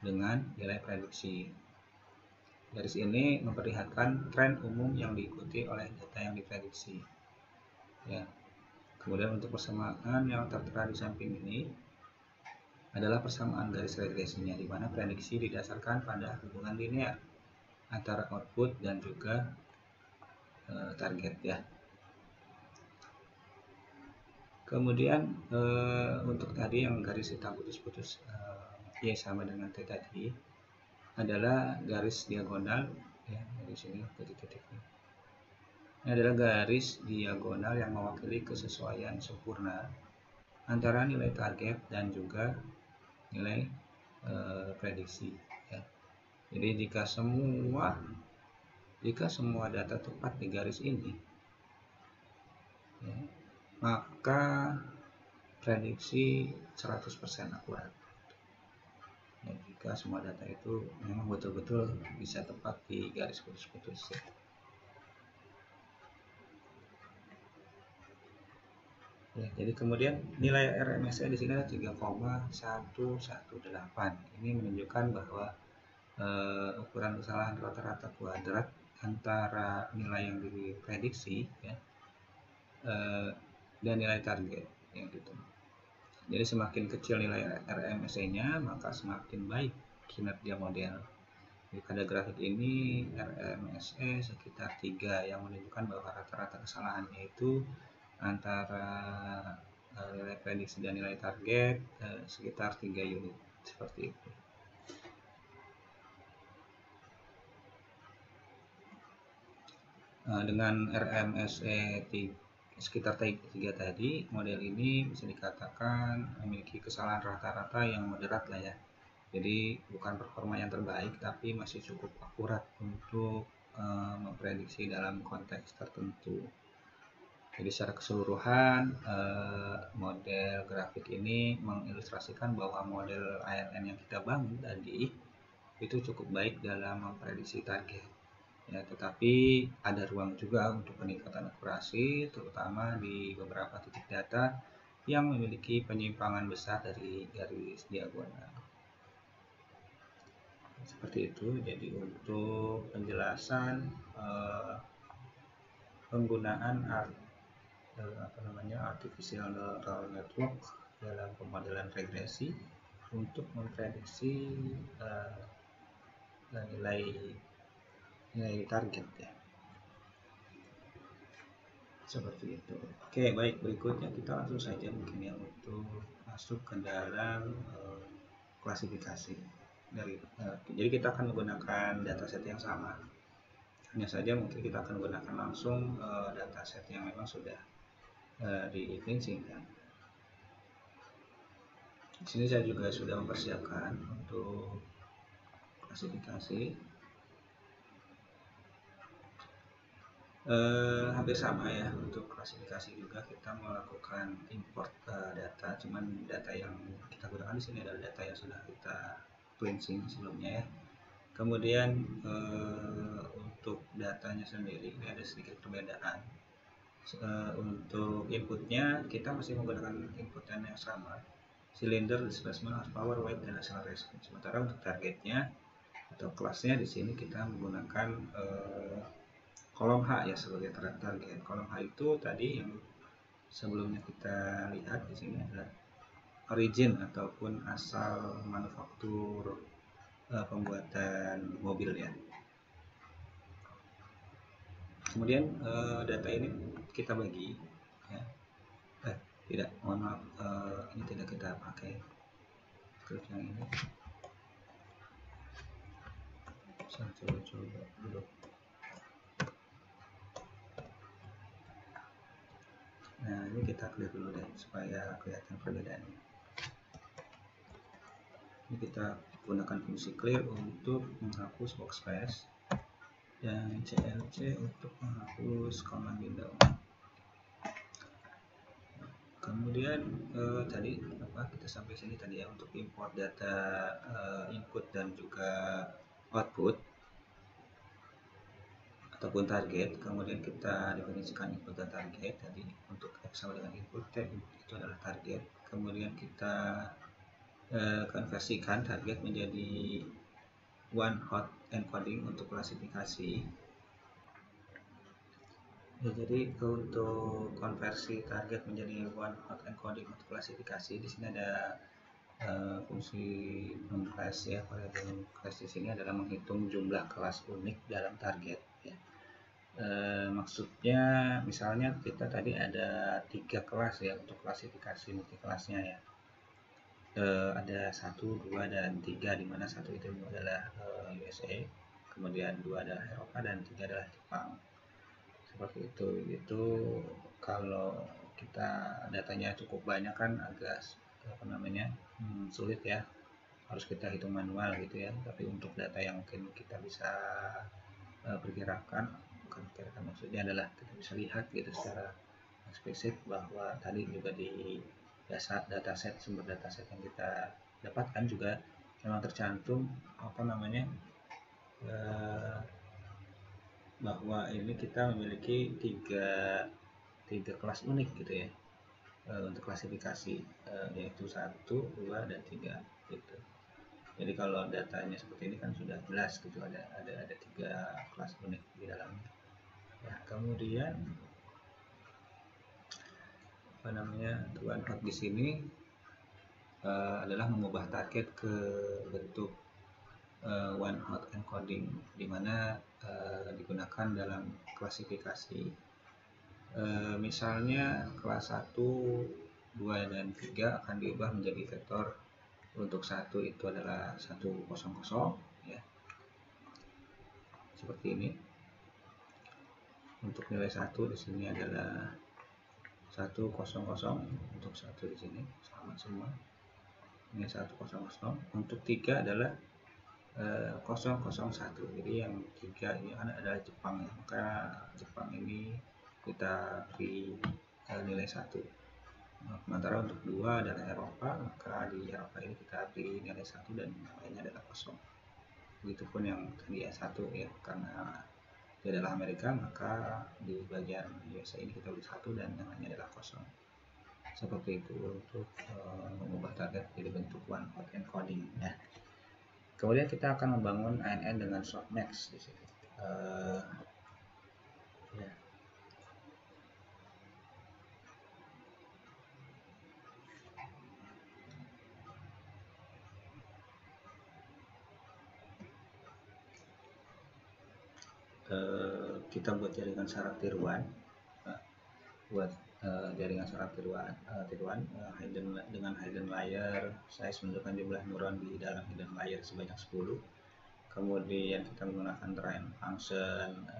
dengan nilai prediksi. Garis ini memperlihatkan tren umum yang diikuti oleh data yang diprediksi. Ya. Kemudian untuk persamaan yang tertera di samping ini adalah persamaan garis regresinya, di mana prediksi didasarkan pada hubungan linear antara output dan juga target ya. Kemudian untuk tadi yang garis hitam putus-putus Y sama dengan T tadi adalah garis diagonal ya, dari sini titik-titiknya. Ini adalah garis diagonal yang mewakili kesesuaian sempurna antara nilai target dan juga nilai prediksi ya. Jadi jika semua data tepat di garis ini ya, maka prediksi 100% akurat. Dan jika semua data itu memang betul-betul bisa tepat di garis putus-putus ya. Ya, jadi kemudian nilai RMSE di sini adalah 3,118. Ini menunjukkan bahwa ukuran kesalahan rata-rata kuadrat antara nilai yang diprediksi ya, dan nilai target yang gitu. Jadi semakin kecil nilai RMSE-nya, maka semakin baik kinerja model. Jadi pada grafik ini RMSE sekitar 3 yang menunjukkan bahwa rata-rata kesalahannya itu antara nilai prediksi dan nilai target sekitar 3 unit seperti itu. Dengan RMSE sekitar 3 tadi, model ini bisa dikatakan memiliki kesalahan rata-rata yang moderat lah ya. Jadi bukan performa yang terbaik, tapi masih cukup akurat untuk memprediksi dalam konteks tertentu. Jadi secara keseluruhan model grafik ini mengilustrasikan bahwa model ALN yang kita bangun tadi itu cukup baik dalam memprediksi target. Ya, tetapi ada ruang juga untuk peningkatan akurasi, terutama di beberapa titik data yang memiliki penyimpangan besar dari garis diagonal. Seperti itu. Jadi untuk penjelasan penggunaan artificial neural network dalam pemodelan regresi untuk memprediksi nilai target ya, seperti itu. Oke, baik, berikutnya kita langsung saja mungkin ya untuk masuk ke dalam klasifikasi dari jadi kita akan menggunakan dataset yang sama, hanya saja mungkin kita akan menggunakan langsung dataset yang memang sudah diprinsipkan. Di sini saya juga sudah mempersiapkan untuk klasifikasi. Hampir sama ya, untuk klasifikasi juga kita melakukan import data, cuman data yang kita gunakan di sini adalah data yang sudah kita cleansing sebelumnya ya. Kemudian untuk datanya sendiri ini ada sedikit perbedaan. Untuk inputnya kita masih menggunakan input yang sama cylinder, displacement, horsepower, weight, dan acceleration. Sementara untuk targetnya atau kelasnya di sini kita menggunakan kolom H ya sebagai target. Kolom H itu tadi yang sebelumnya kita lihat di sini adalah origin ataupun asal manufaktur pembuatan mobil ya. Kemudian data ini kita bagi ya. Tidak, mohon maaf, ini tidak kita pakai script yang ini. Saya coba dulu. Nah, ini kita clear dulu deh supaya kelihatan perbedaannya. Ini kita gunakan fungsi clear untuk menghapus workspace dan clc untuk menghapus command window. Kemudian tadi kita sampai sini tadi ya, untuk import data input dan juga output ataupun target. Kemudian kita definisikan input dan target tadi. Untuk X sama dengan input, itu adalah target. Kemudian kita konversikan target menjadi one hot encoding untuk klasifikasi. Ya, jadi untuk konversi target menjadi one hot encoding untuk klasifikasi, di sini ada fungsi non-class ya. Variabel non-class di sini adalah menghitung jumlah kelas unik dalam target ya. Maksudnya misalnya kita tadi ada 3 kelas ya untuk klasifikasi multi kelasnya ya. Ada 1, 2, dan 3, di mana 1 itu adalah USA, kemudian 2 adalah Eropa, dan 3 adalah Jepang. Seperti itu. Itu kalau kita datanya cukup banyak kan agak sulit ya, harus kita hitung manual gitu ya. Tapi untuk data yang mungkin kita bisa perkirakan, bukan perkirakan, maksudnya adalah kita bisa lihat gitu secara eksplisit bahwa tadi juga di dataset, sumber dataset yang kita dapatkan juga memang tercantum bahwa ini kita memiliki tiga kelas unik gitu ya untuk klasifikasi, yaitu 1, 2, dan 3 gitu. Jadi kalau datanya seperti ini kan sudah jelas gitu, ada 3 kelas unik di dalamnya. Ya, kemudian one hot di sini adalah mengubah target ke bentuk one hot encoding, di mana digunakan dalam klasifikasi. Misalnya kelas 1, 2, dan 3 akan diubah menjadi vektor. Untuk 1 itu adalah 100 ya. Seperti ini. Untuk nilai 1 di sini adalah 100, untuk 1 di sini sama semua. Ini 100. Untuk 3 adalah 001. Jadi yang 3 ini adalah Jepang ya. Maka Jepang ini kita beri nilai 1. Sementara untuk 2 adalah Eropa, maka di Eropa ini kita beri nilai 1 dan yang lainnya adalah 0. Begitupun yang tadi ya 1 ya, karena dia adalah Amerika, maka di bagian USA ini kita beri 1 dan yang lainnya adalah 0. Seperti itu untuk mengubah target jadi bentuk one hot encoding ya. Kemudian kita akan membangun ANN dengan softmax di sini. Ya. Kita buat jaringan saraf tiruan, jaringan saraf tiruan dengan hidden layer. Saya menentukan jumlah neuron di dalam hidden layer sebanyak 10. Kemudian kita menggunakan train function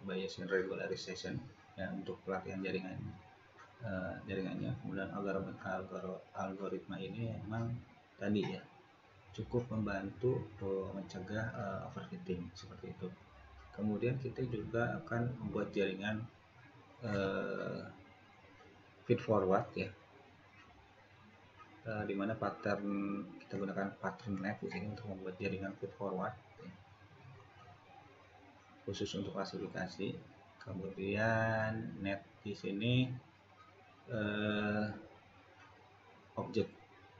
Bayesian regularization ya, untuk pelatihan jaringannya. Kemudian algoritma ini memang tadi ya cukup membantu mencegah overfitting seperti itu. Kemudian kita juga akan membuat jaringan feed forward ya, dimana kita gunakan pattern net di sini untuk membuat jaringan feed forward ya, khusus untuk klasifikasi. Kemudian net di sini objek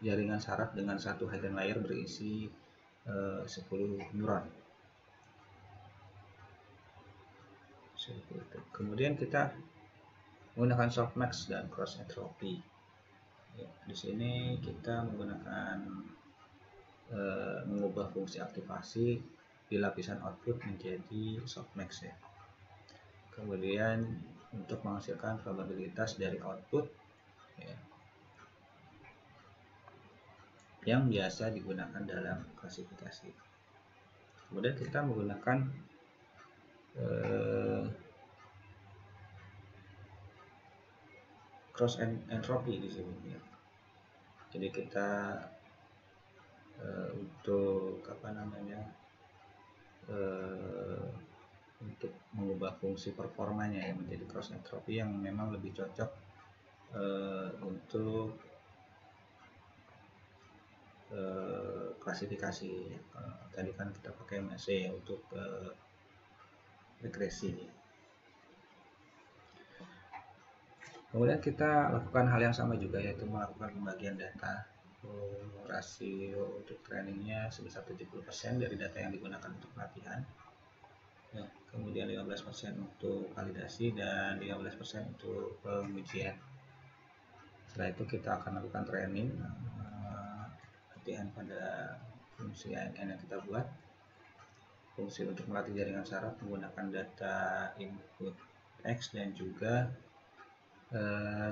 jaringan saraf dengan satu hidden layer berisi 10 neuron. Kemudian kita menggunakan softmax dan cross entropy. Ya, di sini kita menggunakan mengubah fungsi aktivasi di lapisan output menjadi softmax ya. Kemudian untuk menghasilkan probabilitas dari output ya, yang biasa digunakan dalam klasifikasi. Kemudian kita menggunakan cross entropy di sini ya. Jadi kita untuk untuk mengubah fungsi performanya ya menjadi cross entropy yang memang lebih cocok untuk klasifikasi. Tadi kan kita pakai MSE ya untuk regresi. Kemudian kita lakukan hal yang sama juga, yaitu melakukan pembagian data. Rasio untuk trainingnya sebesar 70% dari data yang digunakan untuk pelatihan ya, kemudian 15% untuk validasi dan 15% untuk pengujian. Setelah itu kita akan lakukan training latihan pada fungsi ANN yang kita buat. Fungsi untuk melatih jaringan saraf menggunakan data input X dan juga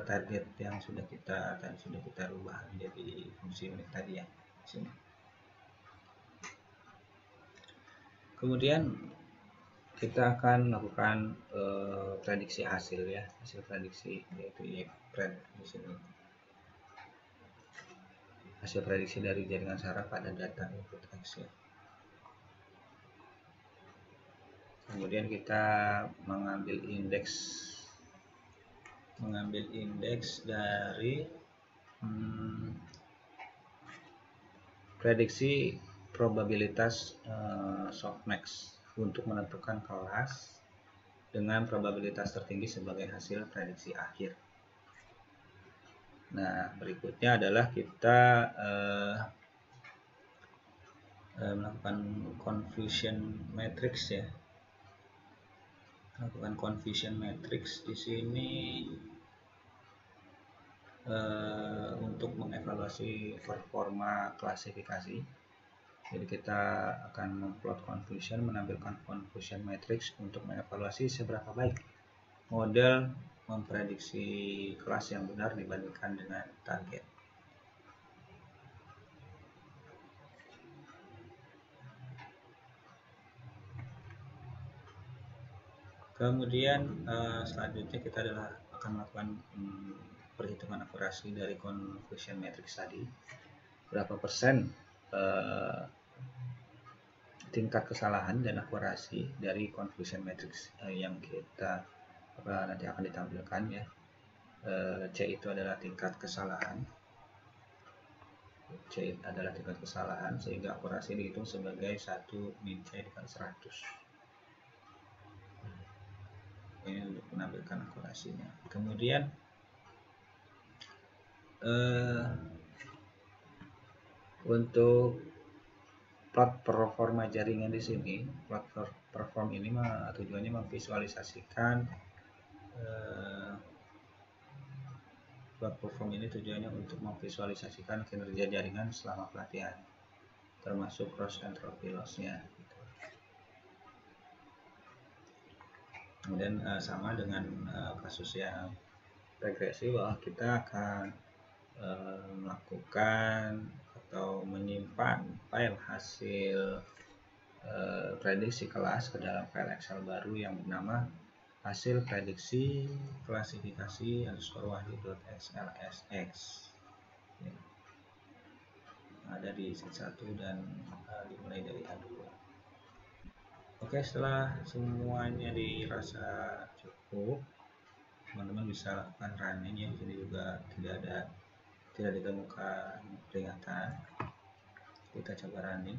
target yang sudah kita rubah menjadi fungsi unik tadi ya sini. Kemudian kita akan melakukan prediksi hasil ya, hasil prediksi yaitu YPRED di sini. Hasil prediksi dari jaringan saraf pada data input X ya. Kemudian kita mengambil indeks dari prediksi probabilitas softmax untuk menentukan kelas dengan probabilitas tertinggi sebagai hasil prediksi akhir. Nah, berikutnya adalah kita melakukan confusion matrix ya. Melakukan confusion matrix di sini untuk mengevaluasi performa klasifikasi. Jadi kita akan memplot confusion, menampilkan confusion matrix untuk mengevaluasi seberapa baik model memprediksi kelas yang benar dibandingkan dengan target. Kemudian selanjutnya kita akan melakukan perhitungan akurasi dari confusion matrix tadi. Berapa persen tingkat kesalahan dan akurasi dari confusion matrix yang kita nanti akan ditampilkan ya. C itu adalah tingkat kesalahan. C adalah tingkat kesalahan sehingga akurasi dihitung sebagai 1 min C dikali 100. Ini untuk menampilkan akurasinya. Kemudian untuk plot performa jaringan di sini, plot perform ini tujuannya memvisualisasikan plot perform ini tujuannya untuk memvisualisasikan kinerja jaringan selama pelatihan, termasuk cross entropy loss-nya. Kemudian sama dengan kasus yang regresi, bahwa kita akan melakukan atau menyimpan file hasil prediksi kelas ke dalam file Excel baru yang bernama hasil prediksi klasifikasi _wahyu.xlsx ya. Ada di set 1 dan dimulai dari A2. Oke, setelah semuanya dirasa cukup, teman-teman bisa lakukan running ya. Jadi juga tidak ditemukan peringatan. Kita coba running.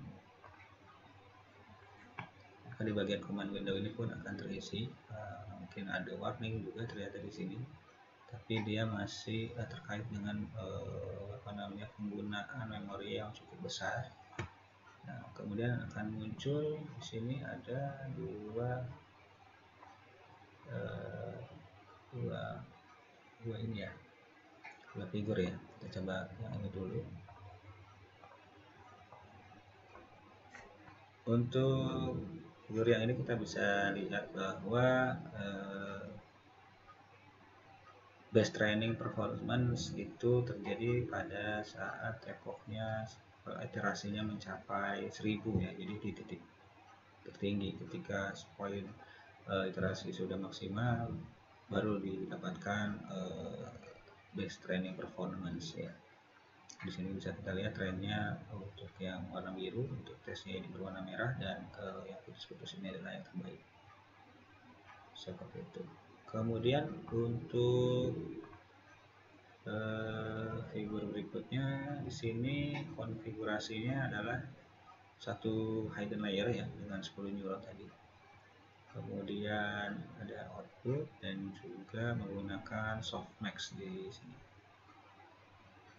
Maka di bagian command window ini pun akan terisi. Mungkin ada warning juga terlihat di sini. tapi dia masih terkait dengan penggunaan memori yang cukup besar. Nah, kemudian akan muncul di sini ada dua ini ya, dua figur ya. Kita coba yang ini dulu. Untuk figur yang ini kita bisa lihat bahwa base training performance itu terjadi pada saat epochnya iterasinya mencapai 1000 ya. Jadi di titik tertinggi ketika poin iterasi sudah maksimal baru didapatkan base training performance ya. Di sini bisa kita lihat trennya untuk yang warna biru untuk tesnya ini berwarna merah, dan yang putus-putus ini adalah yang terbaik. Seperti itu. Kemudian untuk figur berikutnya di sini konfigurasinya adalah satu hidden layer ya dengan 10 neuron tadi. Kemudian ada output dan juga menggunakan softmax di sini.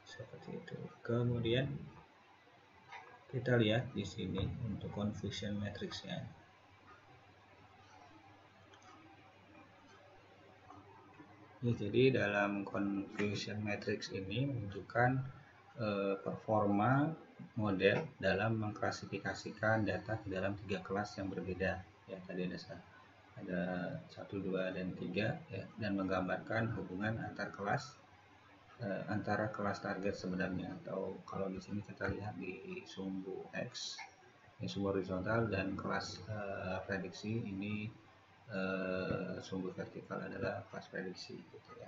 Seperti itu. Kemudian kita lihat di sini untuk confusion matrixnya. Jadi dalam confusion matrix ini menunjukkan performa model dalam mengklasifikasikan data ke dalam 3 kelas yang berbeda ya. Tadi ada 1, 2, dan 3 ya, dan menggambarkan hubungan antar kelas antara kelas target sebenarnya, atau kalau di sini kita lihat di sumbu X ini sumbu horizontal, dan kelas prediksi ini sumbu vertikal adalah kelas prediksi gitu ya.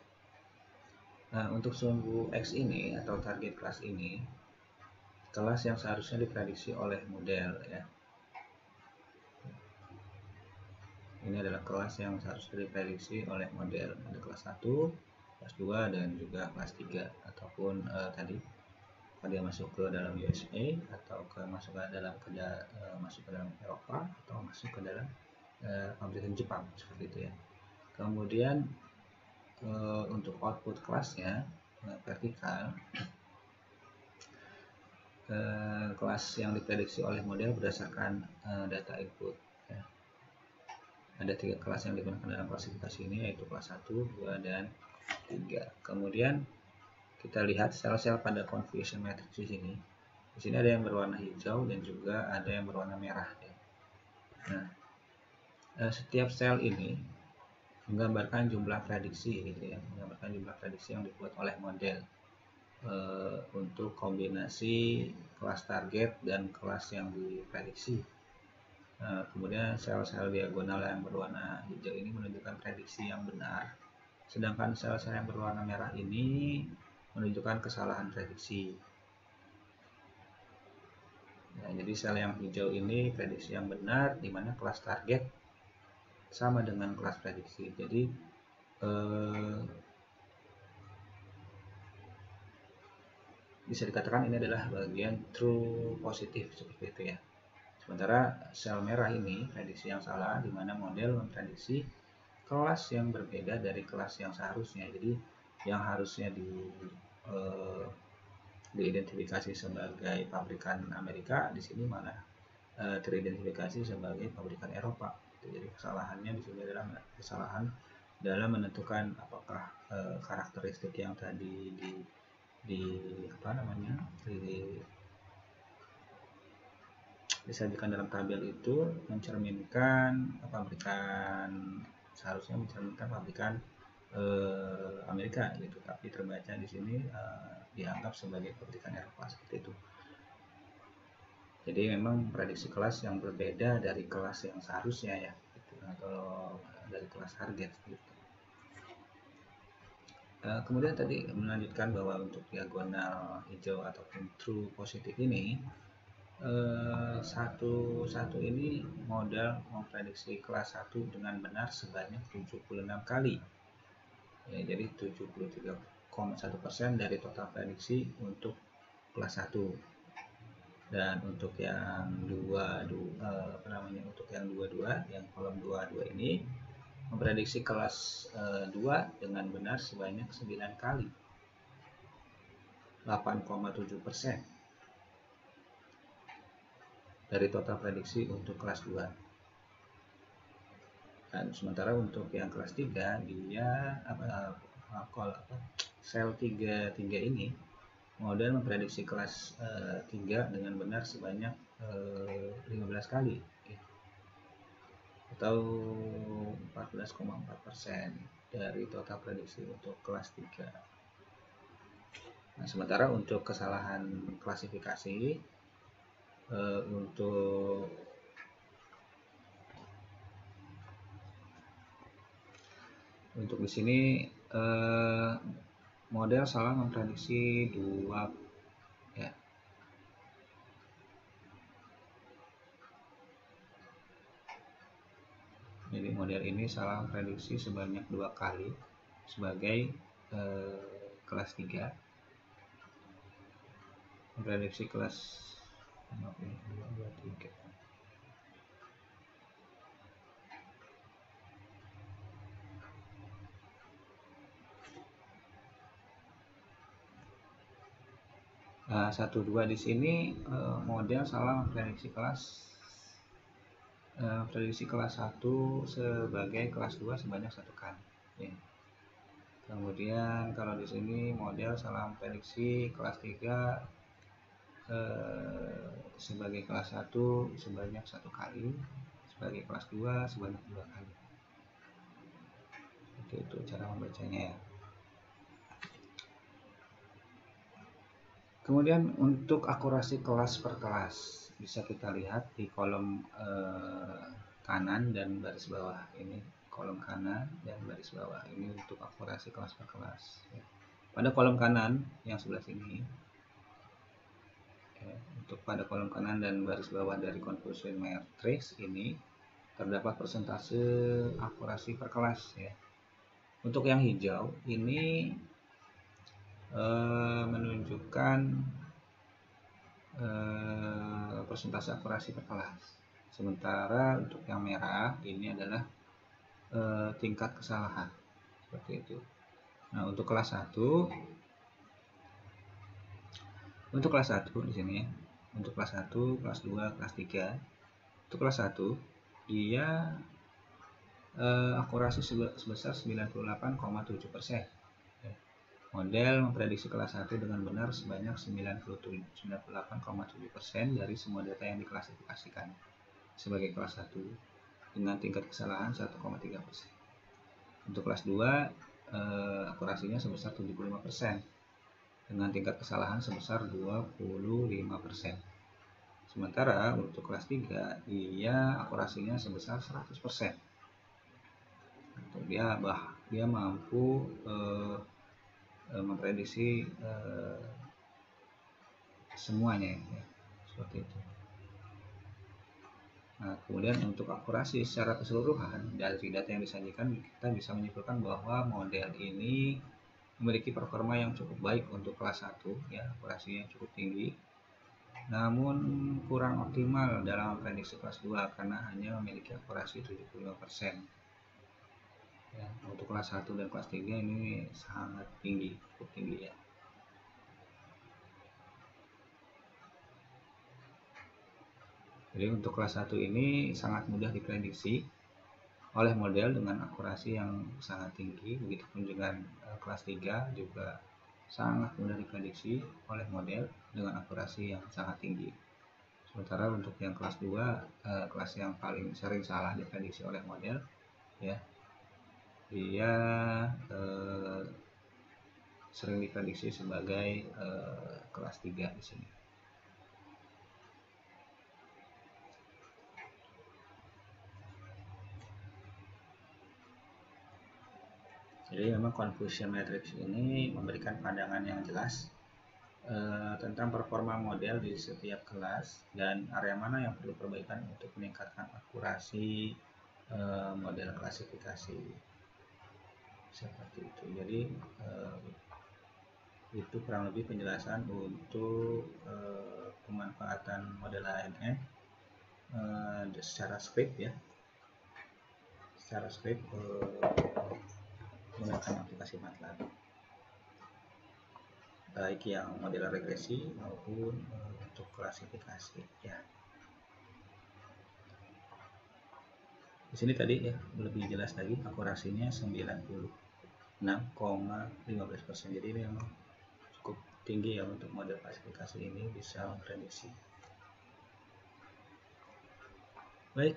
Nah, untuk sumbu X ini atau target kelas ini kelas yang seharusnya diprediksi oleh model ya. Ini adalah kelas yang seharusnya diprediksi oleh model. Ada kelas 1, kelas 2, dan juga kelas 3, ataupun tadi dia masuk ke dalam USA atau masuk ke dalam Eropa atau masuk ke dalam pabrikan Jepang seperti itu ya. Kemudian untuk output kelasnya vertikal, kelas yang diprediksi oleh model berdasarkan data input ya. Ada 3 kelas yang digunakan dalam klasifikasi ini, yaitu kelas 1, 2, dan 3. Kemudian kita lihat sel-sel pada confusion matrix di sini. Di sini ada yang berwarna hijau dan juga ada yang berwarna merah ya. Nah, setiap sel ini menggambarkan jumlah prediksi gitu ya, menggambarkan jumlah prediksi yang dibuat oleh model untuk kombinasi kelas target dan kelas yang diprediksi. Kemudian sel-sel diagonal yang berwarna hijau ini menunjukkan prediksi yang benar, sedangkan sel-sel yang berwarna merah ini menunjukkan kesalahan prediksi. Nah, jadi sel yang hijau ini prediksi yang benar, di mana kelas target sama dengan kelas prediksi. Jadi bisa dikatakan ini adalah bagian true positif seperti itu ya. Sementara sel merah ini prediksi yang salah, di mana model memprediksi kelas yang berbeda dari kelas yang seharusnya. Jadi yang harusnya diidentifikasi sebagai pabrikan Amerika, di sini malah teridentifikasi sebagai pabrikan Eropa. Jadi kesalahannya di sini adalah kesalahan dalam menentukan apakah karakteristik yang tadi disajikan dalam tabel itu mencerminkan pabrikan, seharusnya mencerminkan pabrikan Amerika gitu, tapi terbaca di sini dianggap sebagai pabrikan Eropa seperti itu. Jadi memang prediksi kelas yang berbeda dari kelas yang seharusnya ya, gitu, atau dari kelas target gitu. Kemudian tadi melanjutkan bahwa untuk diagonal hijau ataupun true positif ini, satu ini model memprediksi kelas 1 dengan benar sebanyak 76 kali ya, jadi 73,1% dari total prediksi untuk kelas 1. Dan untuk yang 22 yang kolom 22 ini memprediksi kelas 2 dengan benar sebanyak 9 kali, 8,7% dari total prediksi untuk kelas 2. Dan sementara untuk yang kelas 3 dia sel 3 ini model memprediksi kelas 3 dengan benar sebanyak 15 kali atau 14,4% dari total prediksi untuk kelas 3. Nah, sementara untuk kesalahan klasifikasi untuk di sini model salah memprediksi 2 ya. Jadi model ini salah memprediksi sebanyak 2 kali sebagai kelas 3. Memprediksi kelas 2, 3. Nah, 1, 2 di sini model salah memprediksi kelas 1 sebagai kelas 2 sebanyak 1 kali. Ya. Kemudian kalau di sini model salah memprediksi kelas 3 sebagai kelas 1 sebanyak 1 kali, sebagai kelas 2 sebanyak 2 kali. Itu cara membacanya ya. Kemudian untuk akurasi kelas per kelas bisa kita lihat di kolom kanan dan baris bawah. Ini kolom kanan dan baris bawah. Ini untuk akurasi kelas per kelas. Pada kolom kanan yang sebelah sini, untuk pada kolom kanan dan baris bawah dari confusion matrix ini terdapat persentase akurasi per kelas ya. Untuk yang hijau ini menunjukkan persentase akurasi per kelas. Sementara untuk yang merah ini adalah tingkat kesalahan seperti itu. Nah, untuk kelas 1 di sini ya. Untuk kelas 1, kelas 2, kelas 3. Untuk kelas 1 dia akurasi sebesar 98,7%. Model memprediksi kelas 1 dengan benar sebanyak 98,7% dari semua data yang diklasifikasikan sebagai kelas 1 dengan tingkat kesalahan 1,3%. Untuk kelas 2 akurasinya sebesar 75% dengan tingkat kesalahan sebesar 25%. Sementara untuk kelas 3 dia akurasinya sebesar 100%. Dia mampu memprediksi semuanya ya, seperti itu. Nah, kemudian untuk akurasi secara keseluruhan dari data yang disajikan, kita bisa menyimpulkan bahwa model ini memiliki performa yang cukup baik untuk kelas 1 ya, akurasinya cukup tinggi. Namun kurang optimal dalam prediksi kelas 2 karena hanya memiliki akurasi 75%. Ya, untuk kelas 1 dan kelas 3 ini sangat tinggi, cukup tinggi ya. Jadi untuk kelas 1 ini sangat mudah diprediksi oleh model dengan akurasi yang sangat tinggi. Begitupun dengan kelas 3 juga sangat mudah diprediksi oleh model dengan akurasi yang sangat tinggi. Sementara untuk yang kelas 2, kelas yang paling sering salah diprediksi oleh model ya, dia sering diprediksi sebagai kelas 3 di sini. Jadi memang confusion matrix ini memberikan pandangan yang jelas tentang performa model di setiap kelas dan area mana yang perlu perbaikan untuk meningkatkan akurasi model klasifikasi seperti itu. Jadi itu kurang lebih penjelasan untuk pemanfaatan model ANN secara script ya, secara script menggunakan aplikasi MATLAB, baik yang model regresi maupun untuk klasifikasi ya. Di sini tadi ya lebih jelas lagi, akurasinya 96,15%. Jadi memang cukup tinggi ya untuk model klasifikasi ini, bisa memprediksi. Baik,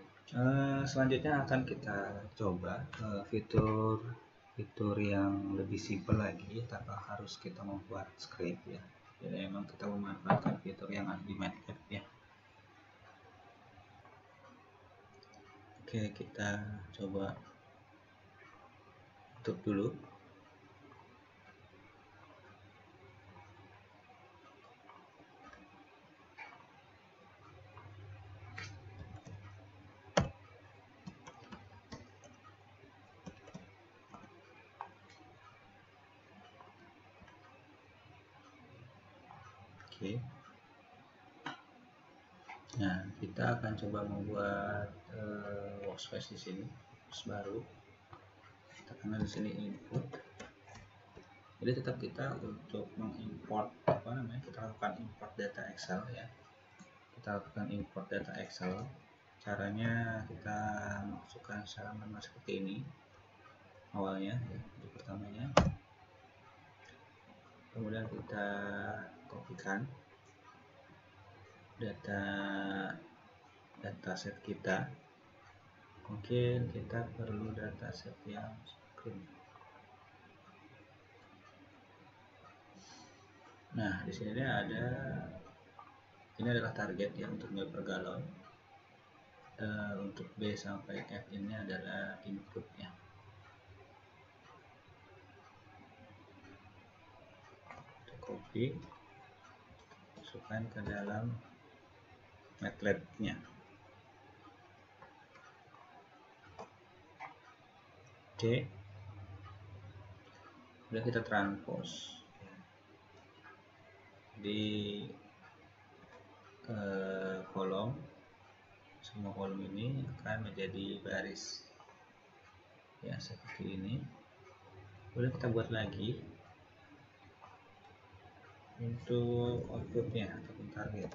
selanjutnya akan kita coba fitur yang lebih simpel lagi tanpa harus kita membuat script ya. Jadi memang kita memanfaatkan fitur yang ada di MATLAB ya. Oke, kita coba tutup dulu. Oke. Nah, kita akan coba membuat workspace di sini, baru. Kita kenal di sini input. Jadi tetap kita untuk mengimport kita lakukan import data Excel ya. Kita lakukan import data Excel. Caranya kita masukkan secara manual seperti ini awalnya ya, untuk pertamanya. Kemudian kita kopikan dataset kita. Mungkin kita perlu dataset yang screen. Nah, di sini ini adalah target yang untuk mil per galon. Untuk B sampai F ini adalah inputnya. Kita copy, masukkan ke dalam MATLAB-nya. Oke, udah kita transpose di kolom. Semua kolom ini akan menjadi baris ya, seperti ini. Kemudian kita buat lagi untuk outputnya ataupun target.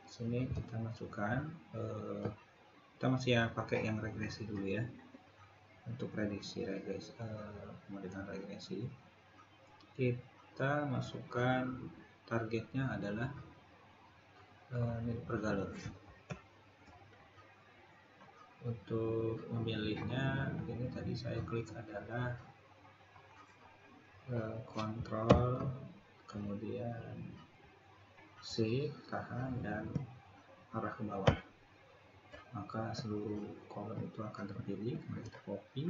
Sini kita masukkan, kita masih pakai yang regresi dulu ya, untuk prediksi modelan regresi. Kita masukkan targetnya adalah mil per galon. Untuk memilihnya, ini tadi saya klik adalah kontrol, kemudian shift, tahan, dan arah ke bawah. Maka seluruh kolom itu akan terpilih. Kemudian kita copy,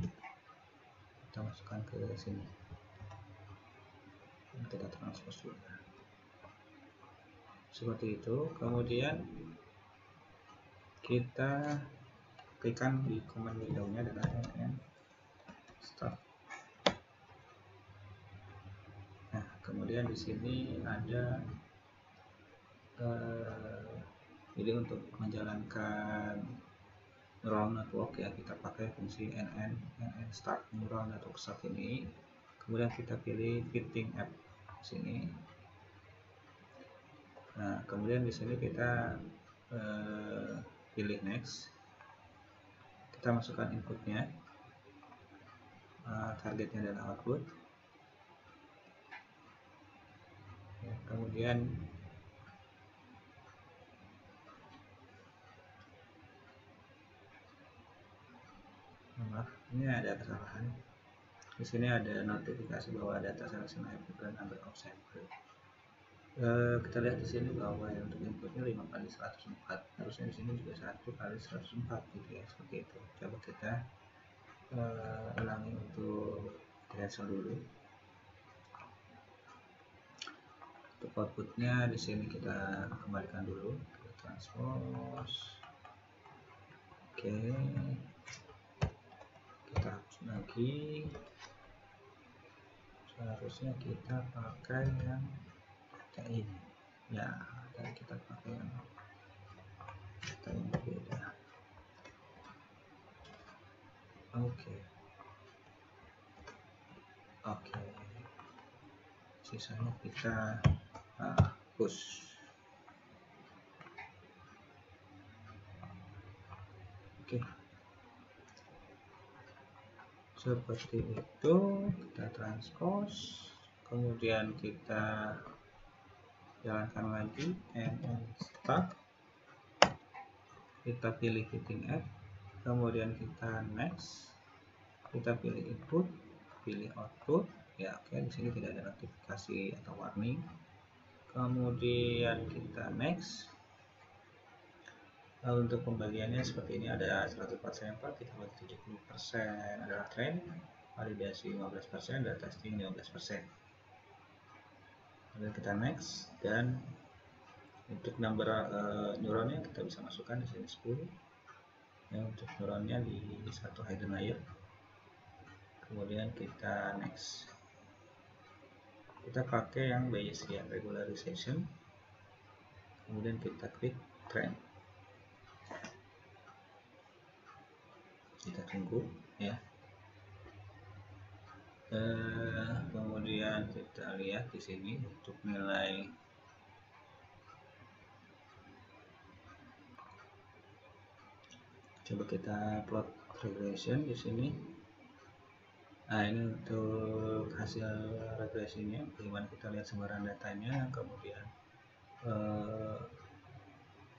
kita masukkan ke sini. Kita transpose juga. Seperti itu. Kemudian kita klikkan di command window-nya adalah nn start. Nah, kemudian di sini ada jadi untuk menjalankan neural network ya, kita pakai fungsi nn start neural network start ini. Kemudian kita pilih fitting app sini. Nah, kemudian di sini kita pilih next. Kita masukkan inputnya, targetnya adalah output. Ya, kemudian ini ada kesalahan. Di sini ada notifikasi bahwa data selection bukan number of sample. Kita lihat di sini bahwa untuk inputnya 5 kali 104, harusnya di sini juga 1 kali 104 gitu ya, seperti itu. Coba kita ulangi untuk cancel dulu. Untuk outputnya di sini kita kembalikan dulu, kita transpose. Oke, kita hapus lagi. Seharusnya kita pakai yang ini ya, dan kita pakai yang data yang berbeda. Oke. Sisanya kita hapus. Oke. Seperti itu, kita transpose, kemudian kita jalankan lagi and start. Kita pilih hitting F, kemudian kita next, kita pilih input, pilih output. Ya, oke, di sini tidak ada notifikasi atau warning. Kemudian kita next. Lalu untuk pembagiannya seperti ini, ada 100% sampel, kita buat 70% adalah trend, validasi 15%, dan testing 15%. Kemudian kita next, dan untuk number neuronnya kita bisa masukkan di sini 10. Ya, untuk neuronnya di satu hidden layer. Kemudian kita next. Kita pakai yang Bayesian regularization. Kemudian kita klik trend. Kita tunggu ya. Kemudian kita lihat di sini untuk nilai coba kita plot regression di sini. Nah, ini untuk hasil regresinya, bagaimana kita lihat sembarang datanya, kemudian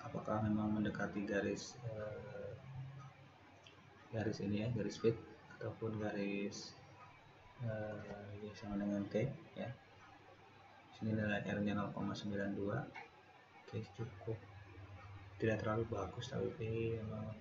apakah memang mendekati garis ini ya, garis fit ataupun garis sama dengan T ya. Sini nilai R-nya 0,92. Oke, cukup tidak terlalu bagus, tapi memang